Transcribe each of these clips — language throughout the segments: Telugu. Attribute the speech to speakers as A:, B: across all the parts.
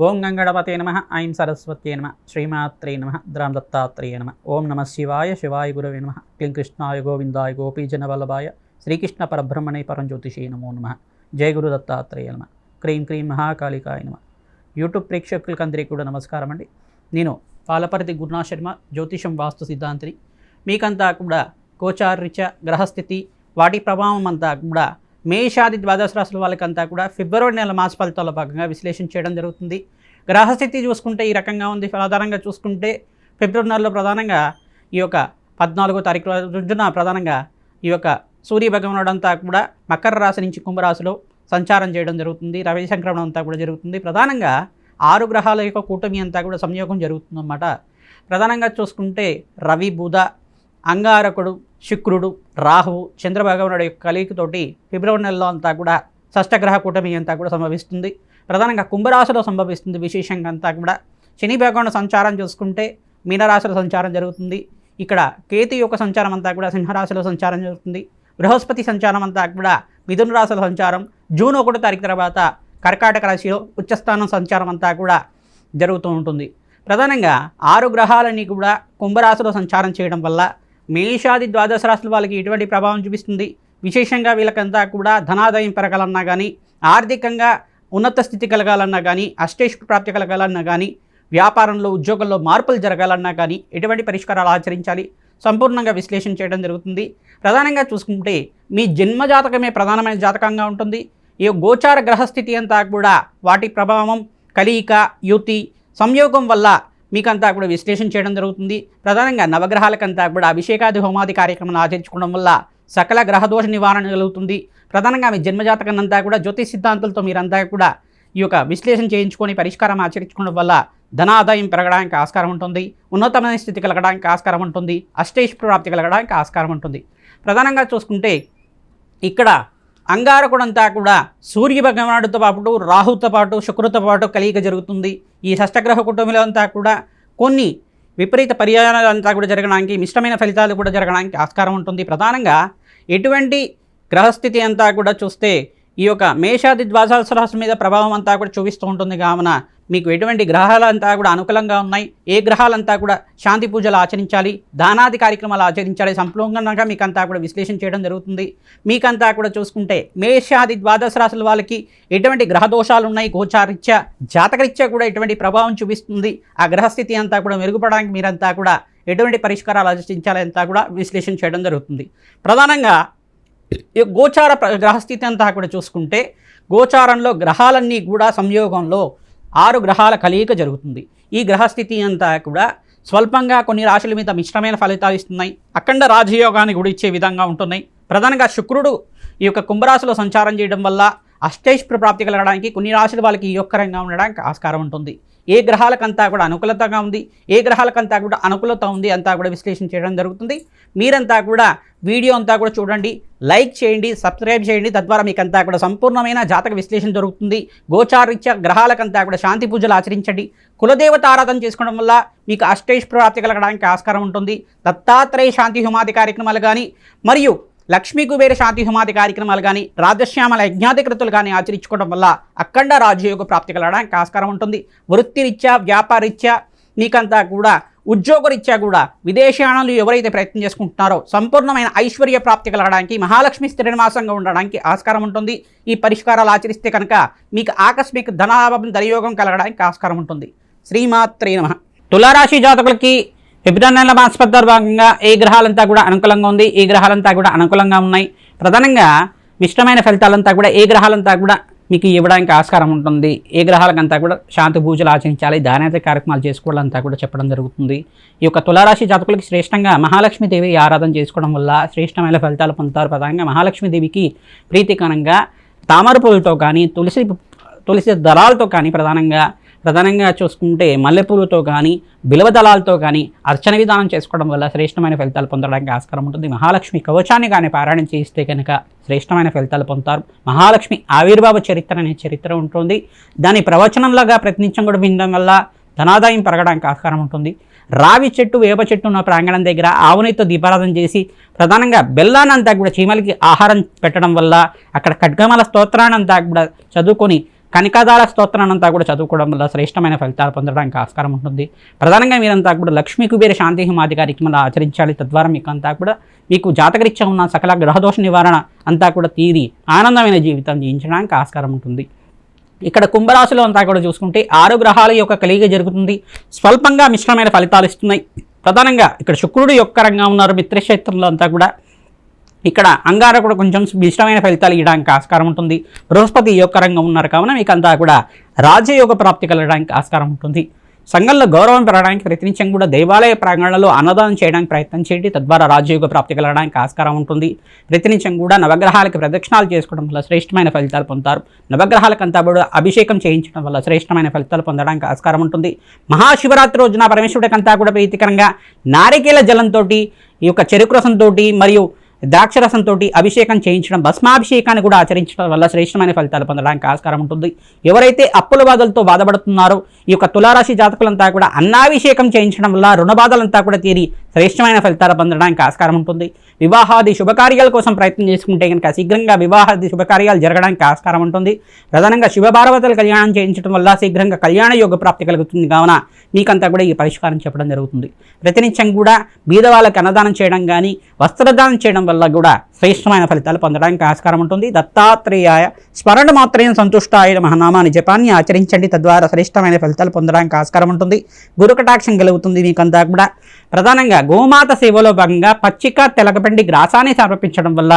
A: ఓం గంగణపతే నమ ఐం సరస్వత్యే నమ శ్రీమాత్రే నమ ద్రాం దత్తాత్రేయ నమ ఓం నమ శివాయ శివాయ గురవే నమ క్లీం కృష్ణాయ గోవిందాయ గోపీజన వల్లభాయ శ్రీకృష్ణ పరబ్రహ్మణే పరంజ్యోతిషే నమో నమ జయ గురు దత్తాత్రేయ నమ క్రీం క్రీం మహాకాళికాయ నమ. యూట్యూబ్ ప్రేక్షకులకి అందరికీ కూడా నమస్కారం అండి. నేను పాలపర్తి గురునాథ్ శర్మ, జ్యోతిషం వాస్తు సిద్ధాంతిని. మీకంతా కూడా గోచారరీత్యా గ్రహస్థితి వాటి ప్రభావం అంతా కూడా మేషాది ద్వాదశ రాశుల వాళ్ళకంతా కూడా ఫిబ్రవరి నెల మాస ఫలితాల భాగంగా విశ్లేషణ చేయడం జరుగుతుంది. గ్రహస్థితి చూసుకుంటే ఈ రకంగా ఉంది. ఆధారంగా చూసుకుంటే ఫిబ్రవరి నెలలో ప్రధానంగా ఈ యొక్క 14వ తారీఖు రోజున ప్రధానంగా ఈ యొక్క సూర్య భగవానుడు అంతా కూడా మకర రాశి నుంచి కుంభరాశిలో సంచారం చేయడం జరుగుతుంది. రవి సంక్రమణం అంతా కూడా జరుగుతుంది. ప్రధానంగా 6 గ్రహాల యొక్క కూటమి అంతా కూడా సంయోగం జరుగుతుందన్నమాట. ప్రధానంగా చూసుకుంటే రవి, బుధ, అంగారకుడు, శుక్రుడు, రాహువు, చంద్రభగవానుడు యొక్క కలయికతోటి ఫిబ్రవరి నెలలో అంతా కూడా షష్టగ్రహ కూటమి అంతా కూడా సంభవిస్తుంది. ప్రధానంగా కుంభరాశిలో సంభవిస్తుంది. విశేషంగా అంతా కూడా శని భగవానుడు సంచారం చూసుకుంటే మీనరాశిలో సంచారం జరుగుతుంది. ఇక్కడ కేతు యొక్క సంచారం అంతా కూడా సింహరాశిలో సంచారం జరుగుతుంది. బృహస్పతి సంచారం అంతా కూడా మిథున రాశిలో సంచారం, జూన్ 1వ తారీఖు తర్వాత కర్కాటక రాశిలో ఉచ్చస్థానం సంచారం అంతా కూడా జరుగుతూ ఉంటుంది. ప్రధానంగా 6 గ్రహాలని కూడా కుంభరాశిలో సంచారం చేయడం వల్ల మేషాది ద్వాదశ రాశుల వాళ్ళకి ఎటువంటి ప్రభావం చూపిస్తుంది. విశేషంగా వీళ్ళకంతా కూడా ధనాదాయం పెరగాలన్నా కానీ, ఆర్థికంగా ఉన్నత స్థితి కలగాలన్నా కానీ, అష్టైశ్వర్య ప్రాప్తి కలగాలన్నా కానీ, వ్యాపారంలో ఉద్యోగంలో మార్పులు జరగాలన్నా కానీ ఎటువంటి పరిష్కారాలు ఆచరించాలి సంపూర్ణంగా విశ్లేషణ చేయడం జరుగుతుంది. ప్రధానంగా చూసుకుంటే మీ జన్మజాతకమే ప్రధానమైన జాతకంగా ఉంటుంది. ఈ గోచార గ్రహస్థితి అంతా కూడా వాటి ప్రభావం, కలయిక, యుతి, సంయోగం వల్ల మీకంతా కూడా విశ్లేషణ చేయడం జరుగుతుంది. ప్రధానంగా నవగ్రహాలకంతా కూడా అభిషేకాది హోమాది కార్యక్రమాలు ఆచరించుకోవడం వల్ల సకల గ్రహదోష నివారణ కలుగుతుంది. ప్రధానంగా మీ జన్మజాతకం అంతా కూడా జ్యోతిష్ సిద్ధాంతాలతో మీరంతా కూడా ఈ యొక్క విశ్లేషణ చేయించుకొని పరిష్కారం ఆచరించుకోవడం వల్ల ధనాదాయం పెరగడానికి ఆస్కారం ఉంటుంది. ఉన్నతమైన స్థితి కలగడానికి ఆస్కారం ఉంటుంది. అష్టైశ్వర్య ప్రాప్తి కలగడానికి ఆస్కారం ఉంటుంది. ప్రధానంగా చూసుకుంటే ఇక్కడ అంగారకుడంతా కూడా సూర్య భగవానుడితో పాటు, రాహుతో పాటు, శుక్రుతో పాటు కలయిక జరుగుతుంది. ఈ షష్టగ్రహ కుటుంబంలో అంతా కూడా కొన్ని విపరీత పర్యాయాలు అంతా కూడా జరగడానికి, మిశ్రమైన ఫలితాలు కూడా జరగడానికి ఆస్కారం ఉంటుంది. ప్రధానంగా ఎటువంటి గ్రహస్థితి అంతా కూడా చూస్తే ఈ యొక్క మేషాది ద్వాదశ రాశి మీద ప్రభావం అంతా కూడా చూపిస్తూ ఉంటుంది. కావున మీకు ఎటువంటి గ్రహాలంతా కూడా అనుకూలంగా ఉన్నాయి, ఏ గ్రహాలంతా కూడా శాంతి పూజలు ఆచరించాలి, దానాది కార్యక్రమాలు ఆచరించాలి సంపూర్ణంగా మీకంతా కూడా విశ్లేషణ చేయడం జరుగుతుంది. మీకంతా కూడా చూసుకుంటే మేషాది ద్వాదశ రాశుల వాళ్ళకి ఎటువంటి గ్రహదోషాలు ఉన్నాయి, గోచారీత్యా జాతకరీత్యా కూడా ఎటువంటి ప్రభావం చూపిస్తుంది, ఆ గ్రహస్థితి అంతా కూడా మెరుగుపడడానికి మీరంతా కూడా ఎటువంటి పరిష్కారాలు ఆచరించాలి అంతా కూడా విశ్లేషణ చేయడం జరుగుతుంది. ప్రధానంగా ఈ గోచార గ్రహస్థితి అంతా కూడా చూసుకుంటే గోచారంలో గ్రహాలన్నీ కూడా సంయోగంలో 6 గ్రహాల కలయిక జరుగుతుంది. ఈ గ్రహస్థితి అంతా కూడా స్వల్పంగా కొన్ని రాశుల మీద మిశ్రమైన ఫలితాలు ఇస్తున్నాయి. అఖండ రాజయోగాన్ని కూడా ఇచ్చే విధంగా ఉంటున్నాయి. ప్రధానంగా శుక్రుడు ఈ యొక్క కుంభరాశిలో సంచారం చేయడం వల్ల అష్టైశ్వర్య ప్రాప్తి కలగడానికి, కొన్ని రాశుల వాళ్ళకి యోగకరంగా ఉండడానికి ఆస్కారం ఉంటుంది. ఏ గ్రహాలకంతా కూడా అనుకూలతగా ఉంది, ఏ గ్రహాలకంతా కూడా అనుకూలత ఉంది అంతా కూడా విశ్లేషణ చేయడం జరుగుతుంది. మీరంతా కూడా వీడియో అంతా కూడా చూడండి, లైక్ చేయండి, సబ్స్క్రైబ్ చేయండి. తద్వారా మీకంతా కూడా సంపూర్ణమైన జాతక విశ్లేషణ జరుగుతుంది. గోచారీత్యా గ్రహాలకంతా కూడా శాంతి పూజలు ఆచరించండి. కులదేవత ఆరాధన చేసుకోవడం వల్ల మీకు అష్టైశ్వర్య ప్రాప్తి కలగడానికి ఆస్కారం ఉంటుంది. దత్తాత్రేయ శాంతి హోమాది కార్యక్రమాలు కానీ, మరియు లక్ష్మీ కుబేర శాంతి హోమాది కార్యక్రమాలు కానీ, రాజశ్యామల యజ్ఞాధికృతులు కానీ ఆచరించుకోవడం వల్ల అఖండ రాజయోగ ప్రాప్తి కలగడానికి ఆస్కారం ఉంటుంది. వృత్తిరీత్యా, వ్యాపారరీత్యా, మీకంతా కూడా ఉద్యోగరీత్యా కూడా విదేశాలలో ఎవరైతే ప్రయత్నం చేసుకుంటున్నారో సంపూర్ణమైన ఐశ్వర్య ప్రాప్తి కలగడానికి, మహాలక్ష్మి స్థిరనివాసంగా ఉండడానికి ఆస్కారం ఉంటుంది. ఈ పరిష్కారాలు ఆచరిస్తే కనుక మీకు ఆకస్మిక ధనాభం, ధనయోగం కలగడానికి ఆస్కారం ఉంటుంది. శ్రీమాత్రే నమః. తులారాశి జాతకులకి ఫిబ్రవరి నెల మాసపద్దాల భాగంగా ఏ గ్రహాలంతా కూడా అనుకూలంగా ఉంది, ఏ గ్రహాలంతా కూడా అనుకూలంగా ఉన్నాయి. ప్రధానంగా మిశ్రమైన ఫలితాలంతా కూడా ఏ గ్రహాలంతా కూడా మీకు ఇవ్వడానికి ఆస్కారం ఉంటుంది. ఏ గ్రహాలకంతా కూడా శాంతి పూజలు ఆచరించాలి, దానేత కార్యక్రమాలు చేసుకోవాలంతా కూడా చెప్పడం జరుగుతుంది. ఈ యొక్క తులారాశి జాతకులకి శ్రేష్టంగా మహాలక్ష్మీదేవి ఆరాధన చేసుకోవడం వల్ల శ్రేష్టమైన ఫలితాలు పొందుతారు. ప్రధానంగా మహాలక్ష్మీదేవికి ప్రీతికరంగా తామర పూలతో కానీ, తులసి దళాలతో కానీ, ప్రధానంగా చూసుకుంటే మల్లెపూలతో కానీ, బిలవ దళాలతో కానీ అర్చన విధానం చేసుకోవడం వల్ల శ్రేష్టమైన ఫలితాలు పొందడానికి ఆస్కారం ఉంటుంది. మహాలక్ష్మి కవచాన్ని కానీ పారాయణం చేస్తే కనుక శ్రేష్టమైన ఫలితాలు పొందుతారు. మహాలక్ష్మి ఆవిర్భావ చరిత్ర అనే చరిత్ర ఉంటుంది. దాని ప్రవచనంలాగా ప్రతినిత్యం కూడా వినడం వల్ల ధనాదాయం పెరగడానికి ఆస్కారం ఉంటుంది. రావి చెట్టు, వేప చెట్టు ఉన్న ప్రాంగణం దగ్గర ఆవునితో దీపారాధన చేసి ప్రధానంగా బెల్లానంతా కూడా చీమలకి ఆహారం పెట్టడం వల్ల, అక్కడ ఖడ్గమాల స్తోత్రానంతా కూడా చదువుకొని కనకదార స్తోత్రాన్ని అంతా కూడా చదువుకోవడం వల్ల శ్రేష్టమైన ఫలితాలు పొందడానికి ఆస్కారం ఉంటుంది. ప్రధానంగా మీరంతా కూడా లక్ష్మీ కుబేర శాంతి హోమాది కార్యక్రమాలు ఆచరించాలి. తద్వారా మీకు అంతా కూడా మీకు జాతకరీత్యా ఉన్న సకల గ్రహదోష నివారణ అంతా కూడా తీరి ఆనందమైన జీవితం జీవించడానికి ఆస్కారం ఉంటుంది. ఇక్కడ కుంభరాశిలో అంతా కూడా చూసుకుంటే 6 గ్రహాల యొక్క కలిగి జరుగుతుంది. స్వల్పంగా మిశ్రమైన ఫలితాలు ఇస్తున్నాయి. ప్రధానంగా ఇక్కడ శుక్రుడు యొక్క రంగా ఉన్నారు మిత్రక్షేత్రంలో అంతా కూడా. ఇక్కడ అంగారకుడు కొంచెం మిశ్రమైన ఫలితాలు ఇవ్వడానికి ఆస్కారం ఉంటుంది. బృహస్పతి యొక్క రంగం ఉన్నారు కావున మీకు అంతా కూడా రాజయోగ ప్రాప్తి కలగడానికి ఆస్కారం ఉంటుంది. సంఘంలో గౌరవం పెరగడానికి ప్రతినిత్యం కూడా దేవాలయ ప్రాంగణంలో అన్నదానం చేయడానికి ప్రయత్నం చేయండి. తద్వారా రాజయోగ ప్రాప్తి కలగడానికి ఆస్కారం ఉంటుంది. ప్రతినిత్యం కూడా నవగ్రహాలకు ప్రదక్షిణాలు చేసుకోవడం వల్ల శ్రేష్టమైన ఫలితాలు పొందుతారు. నవగ్రహాలకంతా కూడా అభిషేకం చేయించడం వల్ల శ్రేష్టమైన ఫలితాలు పొందడానికి ఆస్కారం ఉంటుంది. మహాశివరాత్రి రోజున పరమేశ్వరుడికంతా కూడా ప్రీతికరంగా నారికేల జలంతో ఈ యొక్క చెరుకు రసంతో మరియు ద్రాక్షరసంతో అభిషేకం చేయించడం, భస్మాభిషేకాన్ని కూడా ఆచరించడం వల్ల శ్రేష్టమైన ఫలితాలు పొందడానికి ఆస్కారం ఉంటుంది. ఎవరైతే అప్పుల బాధలతో బాధపడుతున్నారో ఈ యొక్క తులారాశి జాతకులంతా కూడా అన్నాభిషేకం చేయించడం వల్ల రుణ బాధలంతా కూడా తీరి శ్రేష్టమైన ఫలితాలు పొందడానికి ఆస్కారం ఉంటుంది. వివాహాది శుభకార్యాల కోసం ప్రయత్నం చేసుకుంటే కనుక శీఘ్రంగా వివాహాది శుభకార్యాలు జరగడానికి ఆస్కారం ఉంటుంది. ప్రధానంగా శివపార్వతుల కళ్యాణం చేయించడం వల్ల శీఘ్రంగా కళ్యాణ యోగ ప్రాప్తి కలుగుతుంది. కావున మీకంతా కూడా ఈ పరిష్కారం చెప్పడం జరుగుతుంది. ప్రతినిత్యం కూడా బీదవాళ్ళకి అన్నదానం చేయడం కానీ వస్త్రదానం చేయడం వల్ల కూడా శ్రేష్టమైన ఫలితాలు పొందడానికి ఆస్కారం ఉంటుంది. దత్తాత్రేయాయ స్మరణ మాత్రేన సంతుష్టాయ మహానామాన్ని జపాన్ని ఆచరించండి. తద్వారా శ్రేష్టమైన ఫలితాలు పొందడానికి ఆస్కారం ఉంటుంది. గురుకటాక్షం కలుగుతుంది మీకంతా కూడా. ప్రధానంగా గోమాత సేవలో భాగంగా పచ్చిక తెలగపిండి గ్రాసాన్ని సమర్పించడం వల్ల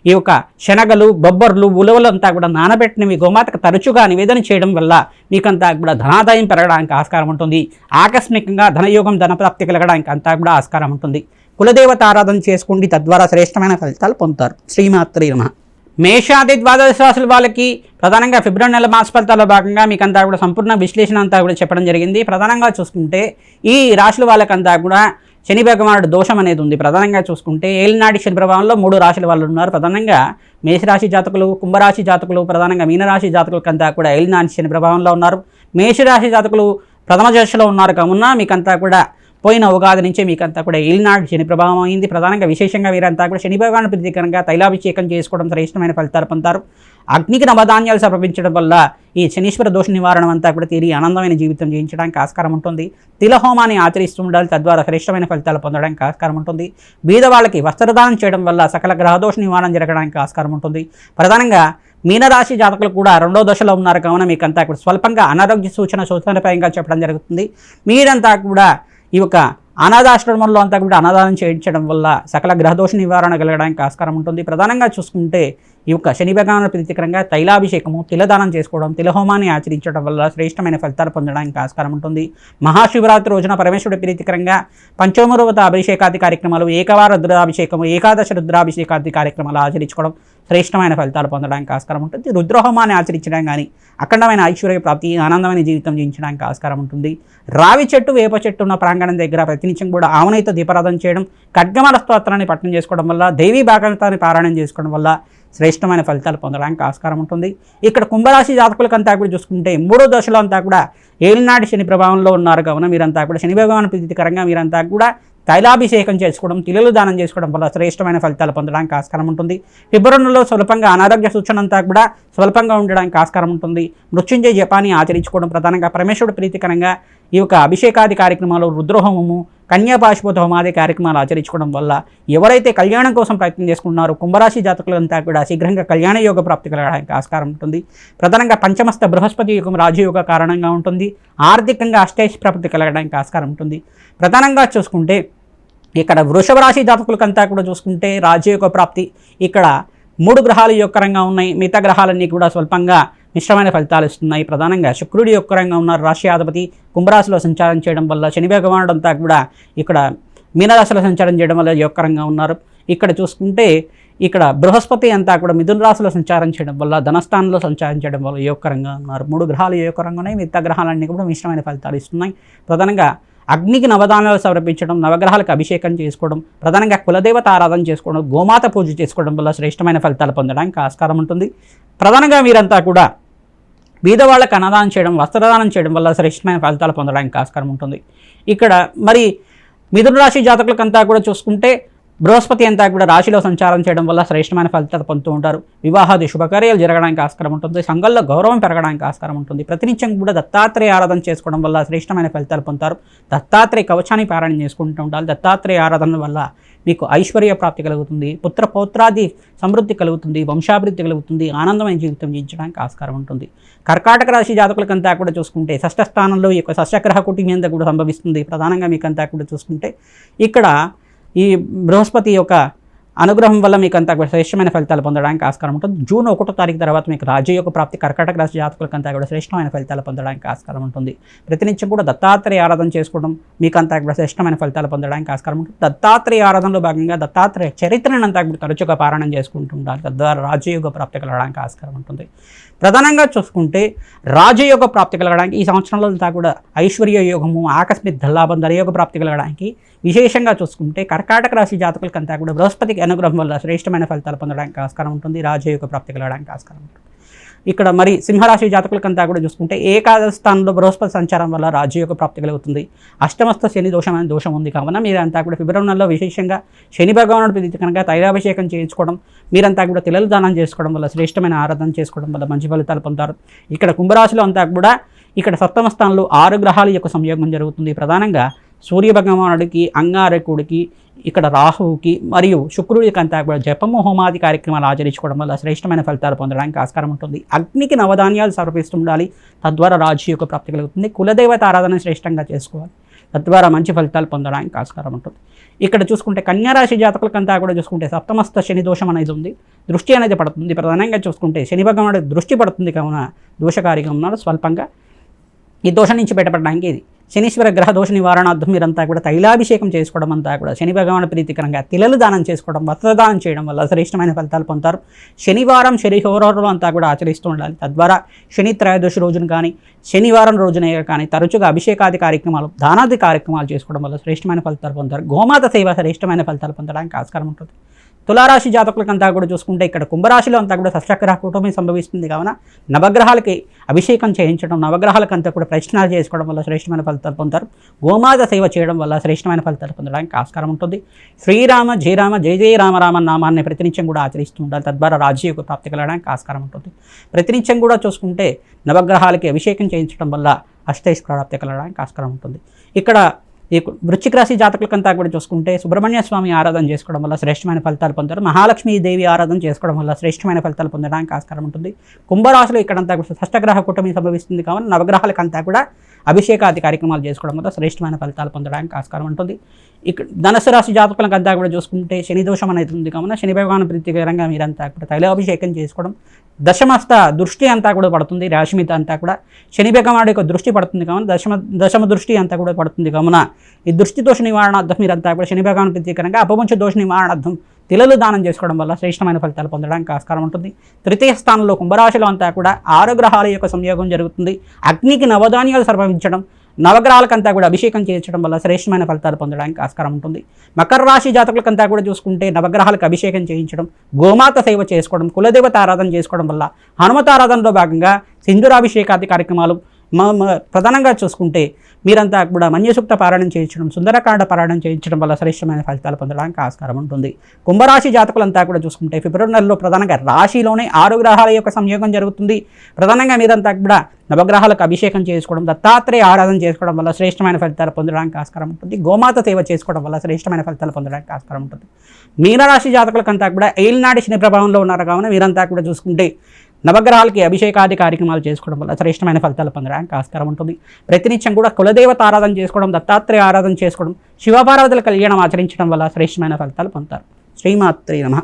A: ఈ యొక్క శనగలు, బొబ్బర్లు, ఉలవలు అంతా కూడా నానబెట్టినవి గోమాతకు తరచుగా నివేదన చేయడం వల్ల మీకంతా కూడా ధనాదాయం పెరగడానికి ఆస్కారం ఉంటుంది. ఆకస్మికంగా ధనయోగం, ధనప్రాప్తి కలగడానికి అంతా కూడా ఆస్కారం ఉంటుంది. కులదేవత ఆరాధన చేసుకోండి. తద్వారా శ్రేష్టమైన ఫలితాలు పొందుతారు. శ్రీమాత్రే నమః. మేషాది ద్వాదశ రాశుల వాళ్ళకి ప్రధానంగా ఫిబ్రవరి నెల మాస ఫలితాల్లో భాగంగా మీకంతా కూడా సంపూర్ణ విశ్లేషణ అంతా కూడా చెప్పడం జరిగింది. ప్రధానంగా చూసుకుంటే ఈ రాశుల వాళ్ళకంతా కూడా శని భగవానుడు దోషం అనేది ఉంది. ప్రధానంగా చూసుకుంటే ఏలినాటి శని ప్రభావంలో 3 రాశుల వాళ్ళు ఉన్నారు. ప్రధానంగా మేషరాశి జాతకులు, కుంభరాశి జాతకులు, ప్రధానంగా మీనరాశి జాతకులకంతా కూడా ఏలినాటి శని ప్రభావంలో ఉన్నారు. మేషరాశి జాతకులు ప్రథమ దశలో ఉన్నారు కావున మీకంతా కూడా పోయిన ఉగాది నుంచే మీకంతా కూడా ఏలినాటి శని ప్రభావం అయింది. ప్రధానంగా విశేషంగా వీరంతా కూడా శని భగవాను ప్రీతికరంగా తైలాభిషేకం చేసుకోవడం శ్రేష్టమైన ఫలితాలు పొందుతారు. అగ్నికి నవధాన్యాలు సమర్పించడం వల్ల ఈ శనీశ్వర దోష నివారణ అంతా కూడా తీరి ఆనందమైన జీవితం జీవించడానికి ఆస్కారం ఉంటుంది. తిలహోమాన్ని ఆచరిస్తూ ఉండాలి. తద్వారా శ్రేష్టమైన ఫలితాలు పొందడానికి ఆస్కారం ఉంటుంది. బీద వాళ్ళకి వస్త్రదానం చేయడం వల్ల సకల గ్రహదోష నివారణ జరగడానికి ఆస్కారం ఉంటుంది. ప్రధానంగా మీనరాశి జాతకులు కూడా 2వ దశలో ఉన్నారు కావున మీకంతా కూడా స్వల్పంగా అనారోగ్య సూచనపరంగా చెప్పడం జరుగుతుంది. మీరంతా కూడా ఈ యొక్క అనాథాశ్రమంలో అంతా కూడా అన్నదానం చేయించడం వల్ల సకల గ్రహదోష నివారణ కలగడానికి ఆస్కారం ఉంటుంది. ప్రధానంగా చూసుకుంటే ఈ యొక్క శని భగవాను ప్రీతికరంగా తైలాభిషేకము, తిలదానం చేసుకోవడం, తిలహోమాన్ని ఆచరించడం వల్ల శ్రేష్టమైన ఫలితాలు పొందడానికి ఆస్కారం ఉంటుంది. మహాశివరాత్రి రోజున పరమేశ్వరుడి ప్రీతికరంగా పంచమూర్వత అభిషేకాది కార్యక్రమాలు, ఏకవార రుద్రాభిషేకము, ఏకాదశ రుద్రాభిషేకాది కార్యక్రమాలు ఆచరించుకోవడం శ్రేష్టమైన ఫలితాలు పొందడానికి ఆస్కారం ఉంటుంది. రుద్రహోమాన్ని ఆచరించడం కానీ అఖండమైన ఐశ్వర్య ప్రాప్తి, ఆనందమైన జీవితం జీవించడానికి ఆస్కారం ఉంటుంది. రావి చెట్టు, వేప చెట్టు ఉన్న ప్రాంగణం దగ్గర ప్రతినిత్యం కూడా ఆవునైతో దీపారాధన చేయడం, ఖడ్గమాల స్తోత్రాన్ని పఠనం చేసుకోవడం వల్ల, దేవీ భాగవతాన్ని పారాయణం చేసుకోవడం వల్ల శ్రేష్టమైన ఫలితాలు పొందడానికి ఆస్కారం ఉంటుంది. ఇక్కడ కుంభరాశి జాతకులకంతా కూడా చూసుకుంటే 3వ దశలో అంతా కూడా ఏలినాటి శని ప్రభావంలో ఉన్నారు కావున మీరంతా కూడా శని భగవాను ప్రీతికరంగా మీరంతా కూడా తైలాభిషేకం చేసుకోవడం, తిలలు దానం చేసుకోవడం వల్ల శ్రేష్టమైన ఫలితాలు పొందడానికి ఆస్కారం ఉంటుంది. ఫిబ్రవరి నెలలో స్వల్పంగా అనారోగ్య సూచన అంతా కూడా స్వల్పంగా ఉండడానికి ఆస్కారం ఉంటుంది. మృత్యుంజయ జపాన్ని ఆచరించుకోవడం, ప్రధానంగా పరమేశ్వరుడు ప్రీతికరంగా ఈ యొక్క అభిషేకాది కార్యక్రమాలు, రుద్రహోమము, కన్యాపాశుపత హోమాది కార్యక్రమాలు ఆచరించుకోవడం వల్ల ఎవరైతే కళ్యాణం కోసం ప్రయత్నం చేసుకుంటున్నారో కుంభరాశి జాతకులంతా కూడా శీఘ్రంగా కళ్యాణ యోగ ప్రాప్తి కలగడానికి ఆస్కారం ఉంటుంది. ప్రధానంగా పంచమస్త బృహస్పతి యుగం రాజయోగ కారణంగా ఉంటుంది. ఆర్థికంగా అష్టైష్ ప్రాప్తి కలగడానికి ఆస్కారం ఉంటుంది. ప్రధానంగా చూసుకుంటే ఇక్కడ వృషభ రాశి జాతకులకంతా కూడా చూసుకుంటే రాజయోగ ప్రాప్తి. ఇక్కడ 3 గ్రహాలు యొక్కరంగా ఉన్నాయి. మిగతా గ్రహాలన్నీ కూడా స్వల్పంగా మిశ్రమైన ఫలితాలు ఇస్తున్నాయి. ప్రధానంగా శుక్రుడి యొక్కరంగా ఉన్నారు. రాశ్యాధిపతి కుంభరాశిలో సంచారం చేయడం వల్ల శని భగవానుడు అంతా కూడా ఇక్కడ మీనరాశిలో సంచారం చేయడం వల్ల యొక్కరంగా ఉన్నారు. ఇక్కడ చూసుకుంటే ఇక్కడ బృహస్పతి అంతా కూడా మిథున రాశిలో సంచారం చేయడం వల్ల ధనస్థానంలో సంచారం చేయడం వల్ల యోగకరంగా ఉన్నారు. 3 గ్రహాలు యోగకరంగా ఉన్నాయి. మిగతా గ్రహాలన్నీ కూడా మిశ్రమైన ఫలితాలు ఇస్తున్నాయి. ప్రధానంగా అగ్నికి నవదానాలు సమర్పించడం, నవగ్రహాలకు అభిషేకం చేసుకోవడం, ప్రధానంగా కులదేవత ఆరాధన చేసుకోవడం, గోమాత పూజ చేసుకోవడం వల్ల శ్రేష్టమైన ఫలితాలు పొందడానికి ఆస్కారం ఉంటుంది. ప్రధానంగా మీరంతా కూడా బీదవాళ్ళకు అన్నదానం చేయడం, వస్త్రదానం చేయడం వల్ల శ్రేష్టమైన ఫలితాలు పొందడానికి ఆస్కారం ఉంటుంది. ఇక్కడ మరి మిథున రాశి జాతకులకంతా కూడా చూసుకుంటే బృహస్పతి అంతా కూడా రాశిలో సంచారం చేయడం వల్ల శ్రేష్టమైన ఫలితాలు పొందుతూ ఉంటారు. వివాహాది శుభకార్యాలు జరగడానికి ఆస్కారం ఉంటుంది. సంఘంలో గౌరవం పెరగడానికి ఆస్కారం ఉంటుంది. ప్రతినిత్యం కూడా దత్తాత్రేయ ఆరాధన చేసుకోవడం వల్ల శ్రేష్టమైన ఫలితాలు పొందుతారు. దత్తాత్రేయ కవచాన్ని పారాయణ చేసుకుంటూ ఉండాలి. దత్తాత్రేయ ఆరాధన వల్ల మీకు ఐశ్వర్య ప్రాప్తి కలుగుతుంది, పుత్ర పౌత్రాది సమృద్ధి కలుగుతుంది, వంశాభివృద్ధి కలుగుతుంది, ఆనందమైన జీవితం జీవించడానికి ఆస్కారం ఉంటుంది. కర్కాటక రాశి జాతకులకంతా కూడా చూసుకుంటే షష్ఠ స్థానంలో ఈ యొక్క షష్ఠగ్రహ కుటుంబం అంతా కూడా సంభవిస్తుంది. ప్రధానంగా మీకంతా కూడా చూసుకుంటే ఇక్కడ ఈ బృహస్పతి యొక్క అనుగ్రహం వల్ల మీకు అంతా కూడా శ్రేష్టమైన ఫలితాలు పొందడానికి ఆస్కారం ఉంటుంది. జూన్ 1వ తారీఖు తర్వాత మీకు రాజయోగ ప్రాప్తి కర్కాటక రాశి జాతకులకంతా కూడా శ్రేష్టమైన ఫలితాలు పొందడానికి ఆస్కారం ఉంటుంది. ప్రతినిత్యం కూడా దత్తాత్రేయ ఆరాధన చేసుకోవడం మీకంతా కూడా శ్రేష్టమైన ఫలితాలు పొందడానికి ఆస్కారం ఉంటుంది. దత్తాత్రేయ ఆరాధనలో భాగంగా దత్తాత్రేయ చరిత్రను అంతా కూడా తరచుగా పారాయణం చేసుకుంటూ ఉండాలి. తద్వారా రాజయోగ ప్రాప్తి కలగడానికి ఆస్కారం ఉంటుంది. ప్రధానంగా చూసుకుంటే రాజయోగ ప్రాప్తి కలగడానికి ఈ సంవత్సరంలో అంతా కూడా ఐశ్వర్య యోగము, ఆకస్మిక ధనలాభం, ధనయోగ ప్రాప్తి కలగడానికి విశేషంగా చూసుకుంటే కర్కాటక రాశి జాతకులకంతా కూడా బృహస్పతికి అనుగ్రహం వల్ల శ్రేష్టమైన ఫలితాలు పొందడానికి ఆస్కారం ఉంటుంది. రాజయోగ ప్రాప్తి కలగడానికి ఆస్కారం ఉంటుంది. ఇక్కడ మరి సింహరాశి జాతకులకంతా కూడా చూసుకుంటే ఏకాదశ స్థానంలో బృహస్పతి సంచారం వల్ల రాజయోగ ప్రాప్తి కలుగుతుంది. అష్టమస్థ శని దోషం అనే దోషం ఉంది కావున మీరంతా కూడా ఫిబ్రవరి నెలలో విశేషంగా శని భగవానుడి ప్రీతి కనుక తైలాభిషేకం చేయించుకోవడం, మీరంతా కూడా తిలలు దానం చేసుకోవడం వల్ల శ్రేష్టమైన ఆరాధన చేసుకోవడం వల్ల మంచి ఫలితాలు పొందుతారు. ఇక్కడ కుంభరాశిలో అంతా కూడా ఇక్కడ సప్తమ స్థానంలో 6 గ్రహాల యొక్క సంయోగం జరుగుతుంది. ప్రధానంగా సూర్య భగవానుడికి, అంగారకుడికి, ఇక్కడ రాహువుకి మరియు శుక్రుడికి అంతా కూడా జపము హోమాది కార్యక్రమాలు ఆచరించుకోవడం వల్ల శ్రేష్టమైన ఫలితాలు పొందడానికి ఆస్కారం ఉంటుంది. అగ్నికి నవధాన్యాలు సమర్పిస్తుండాలి. తద్వారా రాజయోగ ప్రాప్తి కలుగుతుంది. కులదేవత ఆరాధన శ్రేష్టంగా చేసుకోవాలి. తద్వారా మంచి ఫలితాలు పొందడానికి ఆస్కారం ఉంటుంది. ఇక్కడ చూసుకుంటే కన్యారాశి జాతకులకంతా కూడా చూసుకుంటే సప్తమస్థ శని దోషం అనేది ఉంది. దృష్టి అనేది పడుతుంది. ప్రధానంగా చూసుకుంటే శని భగవానుడి దృష్టి పడుతుంది కావున దోషకారిగా ఉన్నారు. స్వల్పంగా ఈ దోషం నుంచి బయటపడడానికి ఇది శనీశ్వర గ్రహ దోష నివారణార్థం మీరంతా కూడా తైలాభిషేకం చేసుకోవడం అంతా కూడా శని భగవాను ప్రీతికరంగా తిలలు దానం చేసుకోవడం, వస్త్రదానం చేయడం వల్ల శ్రేష్టమైన ఫలితాలు పొందుతారు. శనివారం శని హోరాలు అంతా కూడా ఆచరిస్తూ ఉండాలి. తద్వారా శని త్రయోదశి రోజున కానీ శనివారం రోజున కానీ తరచుగా అభిషేకాది కార్యక్రమాలు, దానాది కార్యక్రమాలు చేసుకోవడం వల్ల శ్రేష్టమైన ఫలితాలు పొందుతారు. గోమాత సేవ శ్రేష్టమైన ఫలితాలు పొందడానికి ఆస్కారం ఉంటుంది. తులారాశి జాతకులకంతా కూడా చూసుకుంటే ఇక్కడ కుంభరాశిలో అంతా కూడా షష్ఠగ్రహ కూటమి సంభవిస్తుంది కావున నవగ్రహాలకి అభిషేకం చేయించడం, నవగ్రహాలకంతా కూడా ప్రదక్షిణాలు చేసుకోవడం వల్ల శ్రేష్టమైన ఫలితాలు పొందుతారు. గోమాత సేవ చేయడం వల్ల శ్రేష్టమైన ఫలితాలు పొందడానికి ఆస్కారం ఉంటుంది. శ్రీరామ జయరామ జయ జయ రామ రామ నామాన్ని ప్రతినిత్యం కూడా ఆచరిస్తూ ఉండాలి. తద్వారా రాజయోగ ప్రాప్తి కలగడానికి ఆస్కారం ఉంటుంది. ప్రతినిత్యం కూడా చూసుకుంటే నవగ్రహాలకి అభిషేకం చేయించడం వల్ల అష్టైశ్వర్య ప్రాప్తి కలగడానికి ఆస్కారం ఉంటుంది. ఇక్కడ ఈ వృశ్చిక రాశి జాతకులకంతా కూడా చూసుకుంటే సుబ్రహ్మణ్య స్వామి ఆరాధన చేసుకోవడం వల్ల శ్రేష్టమైన ఫలితాలు పొందారు. మహాలక్ష్మీ దేవి ఆరాధన చేసుకోవడం వల్ల శ్రేష్టమైన ఫలితాలు పొందడానికి ఆస్కారం ఉంటుంది. కుంభరాశిలో ఇక్కడంతా కూడా షష్ఠగ్రహ కూటమి సంభవిస్తుంది కావున నవగ్రహాలకంతా కూడా అభిషేకాది కార్యక్రమాలు చేసుకోవడం వల్ల శ్రేష్టమైన ఫలితాలు పొందడానికి ఆస్కారం ఉంటుంది. ఇక్కడ ధనుసు రాశి జాతకులకంతా కూడా చూసుకుంటే శని దోషం అనేది ఉంది కావున శని భగవాను ప్రీతికరంగా మీరంతా కూడా తైలాభిషేకం చేసుకోవడం, దశమస్థ దృష్టి అంతా కూడా పడుతుంది. రాశి మీద అంతా కూడా శని భగవానుడి యొక్క దృష్టి పడుతుంది కావున దశమ దృష్టి అంతా కూడా పడుతుంది కావున ఈ దృష్టి దోష నివారణార్థం మీరంతా కూడా శని భగవాను ప్రీతికరంగా అపవంచ దోష నివారణార్థం తిలలు దానం చేసుకోవడం వల్ల శ్రేష్టమైన ఫలితాలు పొందడానికి ఆస్కారం ఉంటుంది. తృతీయ స్థానంలో కుంభరాశిలో అంతా కూడా 6 గ్రహాల యొక్క సంయోగం జరుగుతుంది. అగ్నికి నవధాన్యాలు సమర్పించడం, నవగ్రహాలకంతా కూడా అభిషేకం చేయించడం వల్ల శ్రేష్టమైన ఫలితాలు పొందడానికి ఆస్కారం ఉంటుంది. మకర రాశి జాతకులకంతా కూడా చూసుకుంటే నవగ్రహాలకు అభిషేకం చేయించడం, గోమాత సేవ చేసుకోవడం, కులదేవత ఆరాధన చేసుకోవడం వల్ల హనుమత ఆరాధనలో భాగంగా సింధురాభిషేకాది కార్యక్రమాలు, ప్రధానంగా చూసుకుంటే మీరంతా కూడా మన్యసూక్త పారాయణం చేయించడం, సుందరకాండ పారాయణం చేయించడం వల్ల శ్రేష్టమైన ఫలితాలు పొందడానికి ఆస్కారం ఉంటుంది. కుంభరాశి జాతకులంతా కూడా చూసుకుంటే ఫిబ్రవరి నెలలో ప్రధానంగా రాశిలోనే 6 గ్రహాల యొక్క సంయోగం జరుగుతుంది. ప్రధానంగా మీరంతా కూడా నవగ్రహాలకు అభిషేకం చేసుకోవడం, దత్తాత్రేయ ఆరాధన చేసుకోవడం వల్ల శ్రేష్టమైన ఫలితాలు పొందడానికి ఆస్కారం ఉంటుంది. గోమాత సేవ చేసుకోవడం వల్ల శ్రేష్టమైన ఫలితాలు పొందడానికి ఆస్కారం ఉంటుంది. మీనరాశి జాతకులకంతా కూడా ఏలినాటి శని ప్రభావంలో ఉన్నారు కావున మీరంతా కూడా చూసుకుంటే నవగ్రహాలకి అభిషేకాది కార్యక్రమాలు చేసుకోవడం వల్ల శ్రేష్టమైన ఫలితాలు పొందడానికి ఆస్కారం ఉంటుంది. ప్రతినిత్యం కూడా కులదేవత ఆరాధన చేసుకోవడం, దత్తాత్రేయ ఆరాధన చేసుకోవడం, శివపార్వతుల కళ్యాణం ఆచరించడం వల్ల శ్రేష్టమైన ఫలితాలు పొందుతారు. శ్రీమాత్రే నమః.